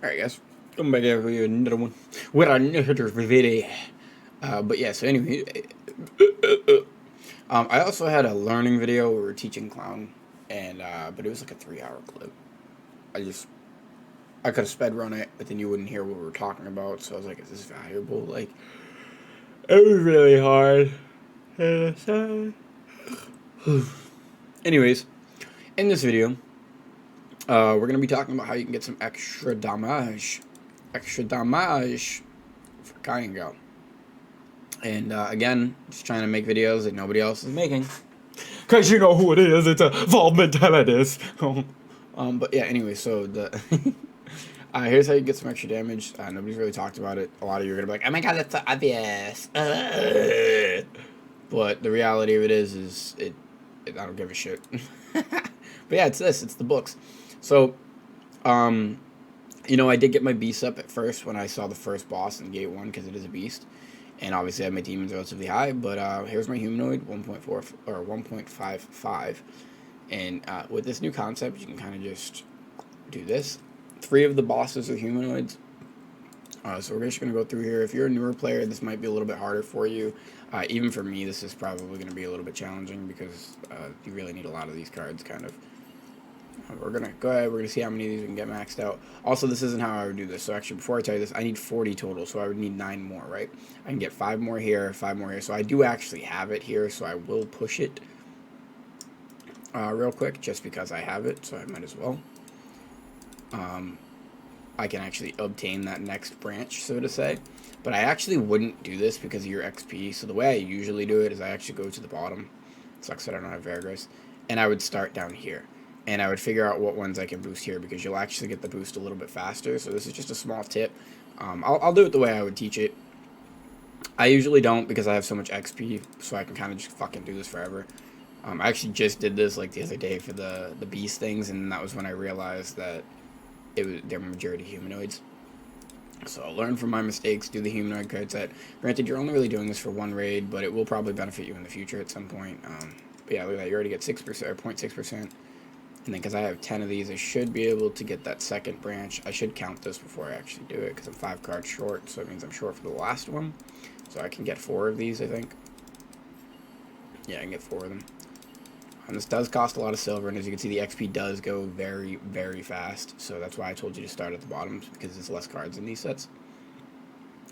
Alright guys, come back here with another one. With another video. But yeah, so anyway, I also had a learning video where we were teaching clown, and but it was like a 3-hour clip. I could have sped run it, but then you wouldn't hear what we were talking about, so I was like, is this valuable? Like, it was really hard. Anyways, in this video, we're going to be talking about how you can get some extra damage. Extra damage for Kayangel. And again, just trying to make videos that nobody else is making. Because you know who it is, it's a Vault Mentalities. But yeah, anyway, so the here's how you get some extra damage. Nobody's really talked about it. A lot of you are going to be like, oh my god, that's so obvious. But the reality of it is I don't give a shit. But yeah, it's this. It's the books. So, I did get my beast up at first when I saw the first boss in Gate 1 because it is a beast. And obviously I have my demons relatively high, but here's my humanoid, 1.4 or 1.55. And with this new concept, you can kind of just do this. 3 of the bosses are humanoids. So we're just going to go through here. If you're a newer player, this might be a little bit harder for you. Even for me, this is probably going to be a little bit challenging because you really need a lot of these cards, kind of. We're going to go ahead. We're going to see how many of these we can get maxed out. Also, this isn't how I would do this. So actually, before I tell you this, I need 40 total. So I would need 9 more, right? I can get 5 more here, 5 more here. So I do actually have it here. So I will push it real quick just because I have it. So I might as well. I can actually obtain that next branch, so to say. But I actually wouldn't do this because of your XP. So the way I usually do it is I actually go to the bottom. Sucks that I don't have Vergrace. And I would start down here. And I would figure out what ones I can boost here because you'll actually get the boost a little bit faster. So this is just a small tip. I'll do it the way I would teach it. I usually don't because I have so much XP, so I can kind of just fucking do this forever. I actually just did this like the other day for the beast things, and that was when I realized that they're majority humanoids. So I'll learn from my mistakes, do the humanoid card set. Granted, you're only really doing this for one raid, but it will probably benefit you in the future at some point. But yeah, look at that. You already get 6% or 0.6%. And then because I have 10 of these, I should be able to get that second branch. I should count this before I actually do it because I'm 5 cards short, so it means I'm short for the last one. So I can get 4 of these, I think. Yeah, I can get 4 of them. And this does cost a lot of silver, and as you can see, the XP does go very, very fast. So that's why I told you to start at the bottom, because there's less cards in these sets.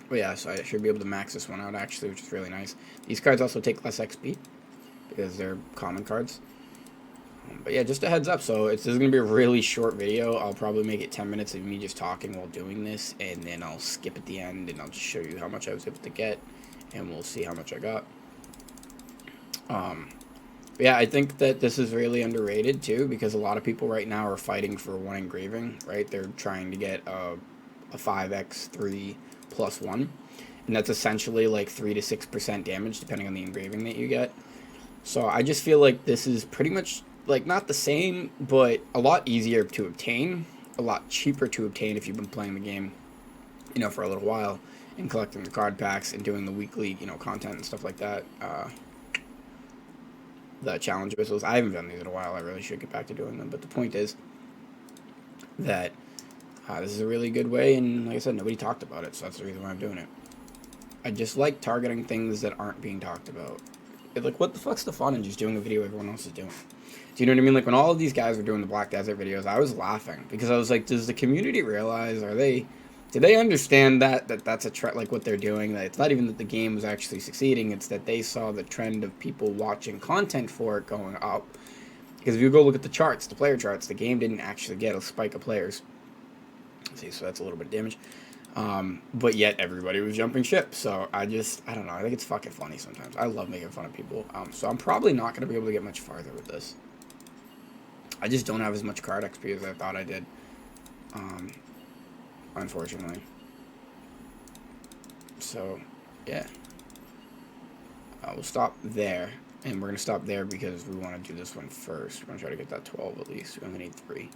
But yeah, so I should be able to max this one out, actually, which is really nice. These cards also take less XP, because they're common cards. But yeah, just a heads up, so this is going to be a really short video. I'll probably make it 10 minutes of me just talking while doing this, and then I'll skip at the end, and I'll just show you how much I was able to get, and we'll see how much I got. Yeah, I think that this is really underrated, too, because a lot of people right now are fighting for 1 engraving, right? They're trying to get a 5x3 plus 1, and that's essentially like 3 to 6% damage, depending on the engraving that you get. So I just feel like this is pretty much, like, not the same, but a lot easier to obtain, a lot cheaper to obtain if you've been playing the game, for a little while, and collecting the card packs and doing the weekly, content and stuff like that. The challenge whistles. I haven't done these in a while. I really should get back to doing them. But the point is that this is a really good way, and like I said, nobody talked about it, so that's the reason why I'm doing it. I just like targeting things that aren't being talked about. Like, what the fuck's the fun in just doing a video everyone else is doing? Do you know what I mean? Like, when all of these guys were doing the Black Desert videos, I was laughing because I was like, does the community realize, do they understand that that's a trend, like what they're doing? That it's not even that the game was actually succeeding, it's that they saw the trend of people watching content for it going up. Because if you go look at the charts, the player charts, the game didn't actually get a spike of players. See, so that's a little bit of damage. But yet everybody was jumping ship. So I don't know. I think it's fucking funny sometimes. I love making fun of people. So I'm probably not going to be able to get much farther with this. I just don't have as much card XP as I thought I did. Unfortunately. So, yeah. We'll stop there. And we're going to stop there because we want to do this one first. We're going to try to get that 12 at least. We only need 3.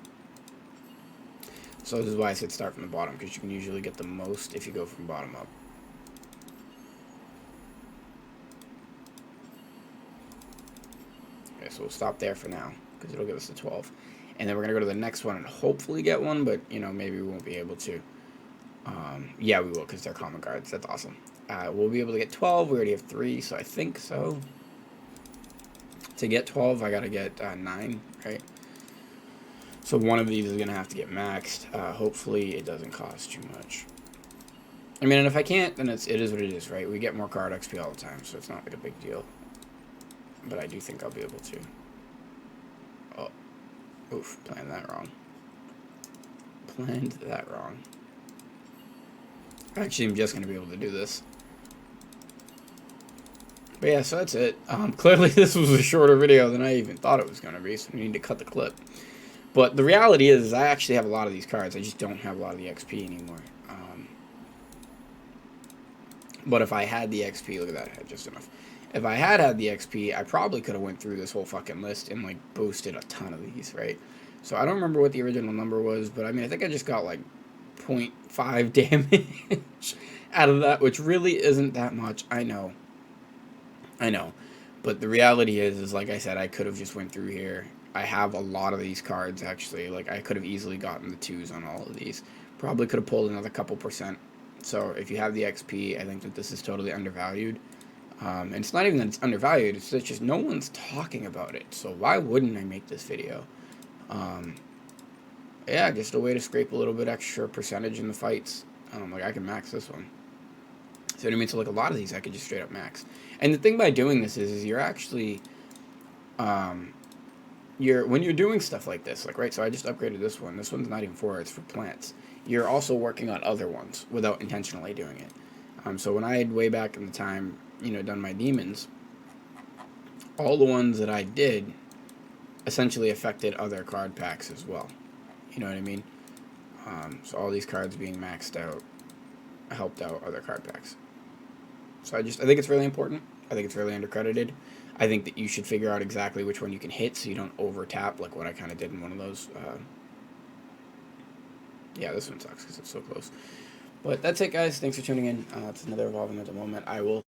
So this is why I said start from the bottom, because you can usually get the most if you go from bottom up. Okay, so we'll stop there for now, because it'll give us the 12. and then we're gonna go to the next one and hopefully get one, but you know, maybe we won't be able to. Yeah, we will, because they're common cards. That's awesome. We'll be able to get 12. We already have 3, so I think so. To get 12, I gotta get 9, right? So one of these is gonna have to get maxed. Hopefully it doesn't cost too much. I mean, and if I can't, then it is what it is, right? We get more card XP all the time, so it's not like a big deal. But I do think I'll be able to. Oh, oof, planned that wrong. Planned that wrong. Actually, I'm just going to be able to do this. But yeah, so that's it. Clearly this was a shorter video than I even thought it was going to be, so we need to cut the clip. But the reality is I actually have a lot of these cards. I just don't have a lot of the XP anymore. But if I had the XP, look at that, I had just enough. If I had the XP, I probably could have went through this whole fucking list and, like, boosted a ton of these, right? So I don't remember what the original number was, but I mean, I think I just got, like, 0.5 damage out of that, which really isn't that much. I know. But the reality is like I said, I could have just went through here. I have a lot of these cards, actually. Like, I could have easily gotten the 2s on all of these. Probably could have pulled another couple %. So if you have the XP, I think that this is totally undervalued. And it's not even that it's undervalued, it's just no one's talking about it. So why wouldn't I make this video? Yeah, just a way to scrape a little bit extra percentage in the fights. Like, I can max this one. So what I mean? So like a lot of these I could just straight up max. And the thing by doing this is you're actually, when you're doing stuff like this, like, right, so I just upgraded this one. This one's not even for, it's for plants. You're also working on other ones without intentionally doing it. So when I had way back in the time, you know, done my demons, all the ones that I did essentially affected other card packs as well. You know what I mean? So all these cards being maxed out helped out other card packs. So I think it's really important. I think it's really undercredited. I think that you should figure out exactly which one you can hit so you don't over tap like what I kind of did in one of those. Yeah, this one sucks because it's so close. But that's it, guys. Thanks for tuning in. It's another Evolving at the moment. I will.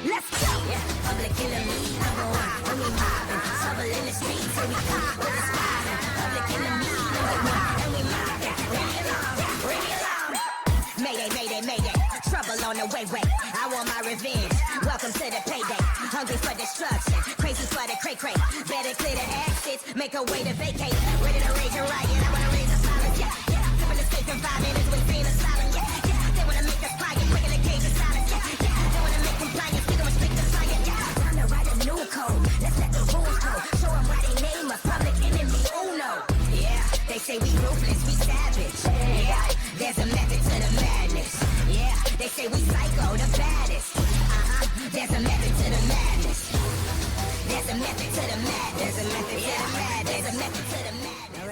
Let's go. Yeah, public enemy number one. When we mobbing, trouble in the streets, here we come with a spotting. Public enemy number one, and we mobbing. Bring it on, bring it on. Mayday, mayday, mayday. Trouble on the way, way. I want my revenge. Welcome to the payday. Hungry for destruction, crazy for the cray cray. Better clear the exits, make a way to vacate. Ready to rage a riot, I wanna raise a silence. Yeah, yeah. Sipping the steak in 5 minutes with being a silent. Yeah, yeah. They wanna make us quiet, quick in the cage of silence. Yeah, yeah. They wanna make compliance, we gon' respect the science. Yeah, time to write a new code. Let's let the rules go. Show 'em why they name us public enemy. Uno. Yeah, they say we ruthless, we savage. Yeah, there's a method to the madness. Yeah, they say we psycho, the baddest. There's a method to the madness. There's a method to the madness. There's a method to the madness. There's a method to the madness.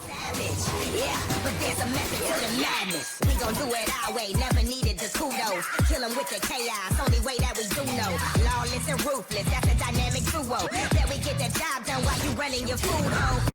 Savage, yeah, but there's a method to the madness. We gon' do it our way, never needed the kudos. Kill 'em with the chaos, only way that we do know. Lawless and ruthless, that's a dynamic duo. That we get the job done while you running your food home.